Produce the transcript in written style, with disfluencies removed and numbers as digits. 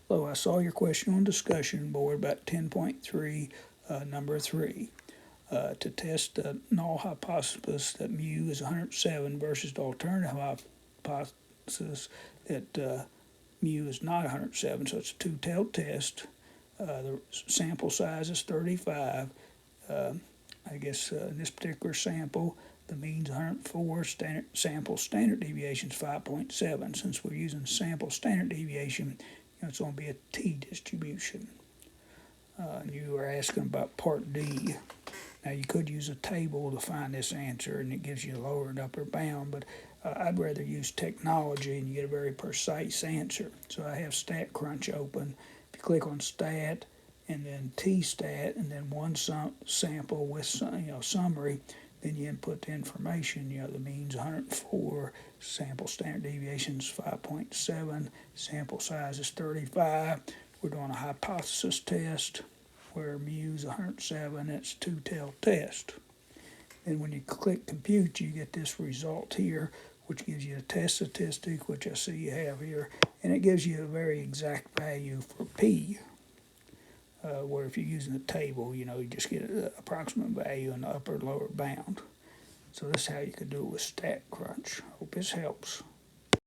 Hello, I saw your question on discussion board about 10.3, number 3. To test the null hypothesis that mu is 107 versus the alternative hypothesis that mu is not 107, so it's a two-tailed test. The sample size is 35. I guess in this particular sample, the mean's 104, standard deviation is 5.7. Since we're using sample standard deviation, it's going to be a t-distribution. And you were asking about part D. Now you could use a table to find this answer, and it gives you a lower and upper bound, but I'd rather use technology and you get a very precise answer. So I have StatCrunch open. If you click on Stat and then T-Stat and then one sample with summary, then you input the information. The mean's 104, sample standard deviation is 5.7, sample size is 35. We're doing a hypothesis test where mu is 107. It's a two-tailed test. And when you click compute, you get this result here, which gives you a test statistic, which I see you have here, and it gives you a very exact value for p. Where if you're using a table, you just get an approximate value in the upper and lower bound. So this is how you could do it with StatCrunch. Hope this helps.